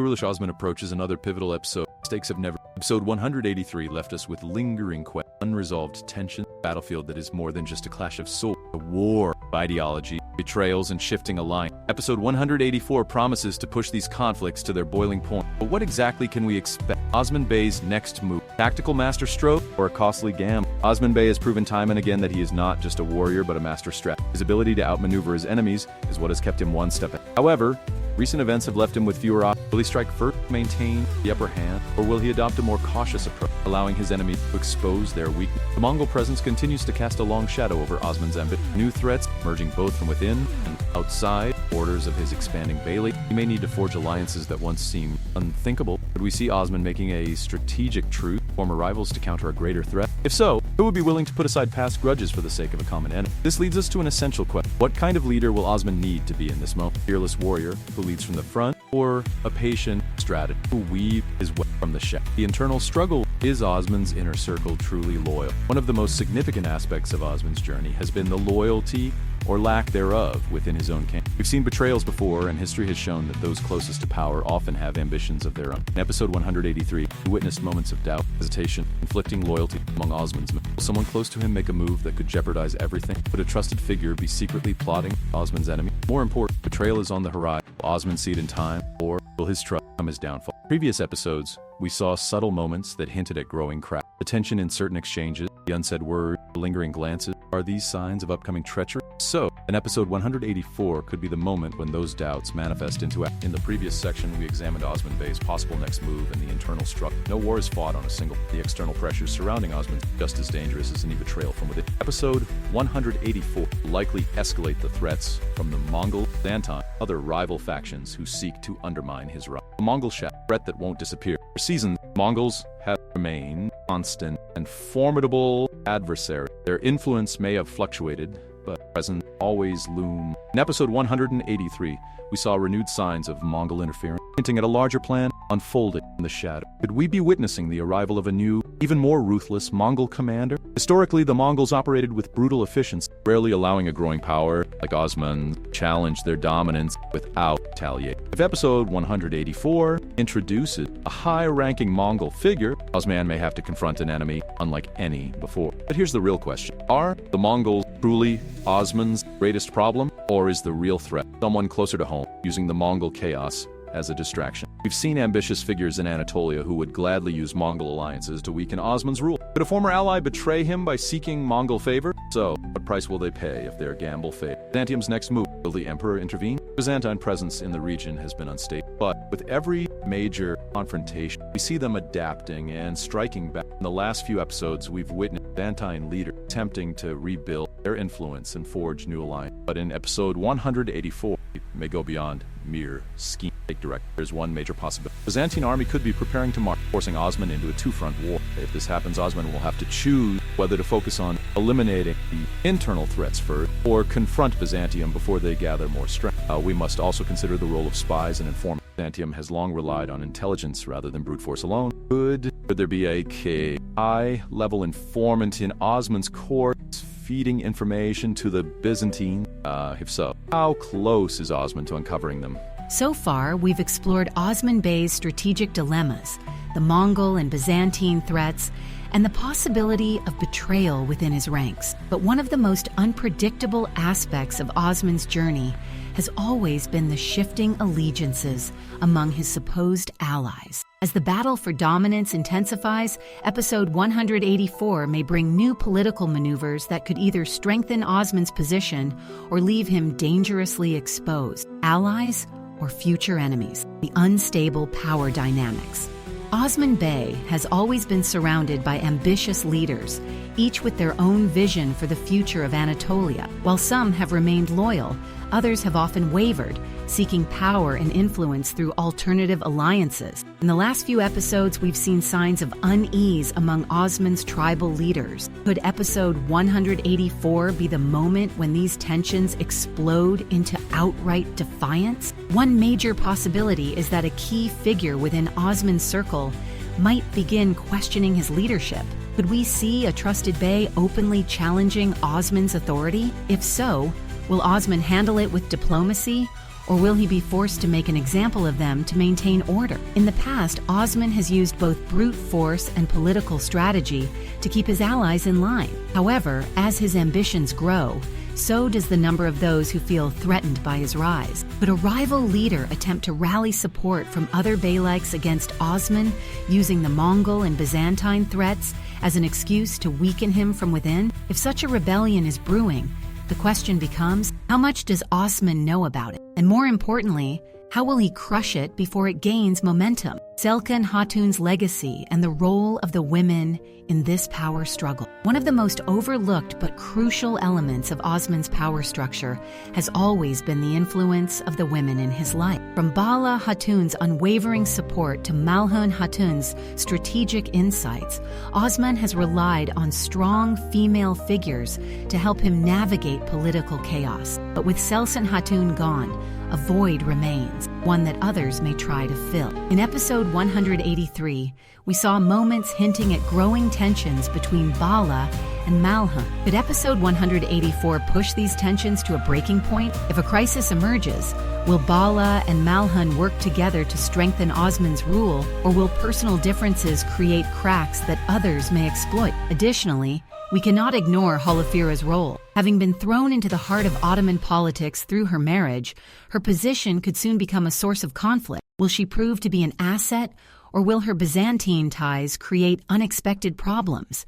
Kuruluş Osman approaches another pivotal episode. Stakes have never. Episode 183 left us with lingering unresolved tension, a battlefield that is more than just a clash of swords, a war of ideology, betrayals, and shifting alliance. Episode 184 promises to push these conflicts to their boiling point. But what exactly can we expect? Osman Bey's next move? Tactical master stroke or a costly gamble? Osman Bey has proven time and again that he is not just a warrior but a master strategist. His ability to outmaneuver his enemies is what has kept him one step ahead. However, recent events have left him with fewer options. Will he strike first, maintain the upper hand, or will he adopt a more cautious approach, allowing his enemies to expose their weakness? The Mongol presence continues to cast a long shadow over Osman's ambition. New threats emerging both from within and outside borders of his expanding Beylik. He may need to forge alliances that once seemed unthinkable. Could we see Osman making a strategic truce, former rivals to counter a greater threat? If so, who would be willing to put aside past grudges for the sake of a common enemy? This leads us to an essential question. What kind of leader will Osman need to be in this moment? A fearless warrior who leads from the front, or a patient strategist who weaves his way from the shadow? The internal struggle. Is Osman's inner circle truly loyal? One of the most significant aspects of Osman's journey has been the loyalty or lack thereof within his own camp. We've seen betrayals before, and history has shown that those closest to power often have ambitions of their own. In episode 183, we witnessed moments of doubt, hesitation, conflicting loyalty among Osman's men. Will someone close to him make a move that could jeopardize everything? Would a trusted figure be secretly plotting Osman's enemy? More important, betrayal is on the horizon. Will Osman see it in time, or will his trust come his downfall? In previous episodes, we saw subtle moments that hinted at growing cracks. The tension in certain exchanges, the unsaid words, the lingering glances. Are these signs of upcoming treachery? So, in episode 184 could be the moment when those doubts manifest into action. In the previous section, we examined Osman Bey's possible next move and the internal struggle. No war is fought on a single. The external pressures surrounding Osman are just as dangerous as any betrayal from within. Episode 184 will likely escalate the threats from the Mongol, Byzantine, other rival factions who seek to undermine his rise. The Mongol shadow, threat that won't disappear. For seasons, Mongols have remained constant and formidable adversary. Their influence may have fluctuated, but present always loom. In episode 183, we saw renewed signs of Mongol interference, hinting at a larger plan unfolding in the shadow. Could we be witnessing the arrival of a new, even more ruthless Mongol commander? Historically, the Mongols operated with brutal efficiency, rarely allowing a growing power like Osman to challenge their dominance without retaliation. If episode 184 introduces a high-ranking Mongol figure, Osman may have to confront an enemy unlike any before. But here's the real question. Are the Mongols truly Osman's greatest problem, or is the real threat someone closer to home, using the Mongol chaos as a distraction? We've seen ambitious figures in Anatolia who would gladly use Mongol alliances to weaken Osman's rule. Could a former ally betray him by seeking Mongol favor? So, what price will they pay if their gamble fails? Byzantium's next move. Will the emperor intervene? Byzantine presence in the region has been unstable, but with every major confrontation, we see them adapting and striking back. In the last few episodes, we've witnessed Byzantine leaders attempting to rebuild their influence and forge new alliances. But in episode 184, it may go beyond mere scheme. Direct. There's one major possibility. The Byzantine army could be preparing to march, forcing Osman into a two-front war. If this happens, Osman will have to choose whether to focus on eliminating the internal threats first or confront Byzantium before they gather more strength. We must also consider the role of spies and informants. Byzantium has long relied on intelligence rather than brute force alone. Could there be a high-level informant in Osman's court feeding information to the Byzantine? If so, how close is Osman to uncovering them? So far, we've explored Osman Bey's strategic dilemmas, the Mongol and Byzantine threats, and the possibility of betrayal within his ranks. But one of the most unpredictable aspects of Osman's journey has always been the shifting allegiances among his supposed allies. As the battle for dominance intensifies, episode 184 may bring new political maneuvers that could either strengthen Osman's position or leave him dangerously exposed. Allies or future enemies, the unstable power dynamics. Osman Bey has always been surrounded by ambitious leaders, each with their own vision for the future of Anatolia. While some have remained loyal, others have often wavered, seeking power and influence through alternative alliances. In the last few episodes, we've seen signs of unease among Osman's tribal leaders. Could episode 184 be the moment when these tensions explode into outright defiance? One major possibility is that a key figure within Osman's circle might begin questioning his leadership. Could we see a trusted Bey openly challenging Osman's authority? If so, will Osman handle it with diplomacy, or will he be forced to make an example of them to maintain order? In the past, Osman has used both brute force and political strategy to keep his allies in line. However, as his ambitions grow, so does the number of those who feel threatened by his rise. Could a rival leader attempt to rally support from other beylaks against Osman, using the Mongol and Byzantine threats as an excuse to weaken him from within? If such a rebellion is brewing, the question becomes, how much does Osman know about it? And more importantly, how will he crush it before it gains momentum? Selkan Hatun's legacy and the role of the women in this power struggle. One of the most overlooked but crucial elements of Osman's power structure has always been the influence of the women in his life. From Bala Hatun's unwavering support to Malhun Hatun's strategic insights, Osman has relied on strong female figures to help him navigate political chaos. But with Selsan Hatun gone, a void remains, one that others may try to fill. In episode 183, we saw moments hinting at growing tensions between Bala and Malhun. Could episode 184 push these tensions to a breaking point? If a crisis emerges, will Bala and Malhun work together to strengthen Osman's rule, or will personal differences create cracks that others may exploit? Additionally, we cannot ignore Holofira's role. Having been thrown into the heart of Ottoman politics through her marriage, her position could soon become a source of conflict. Will she prove to be an asset, or will her Byzantine ties create unexpected problems?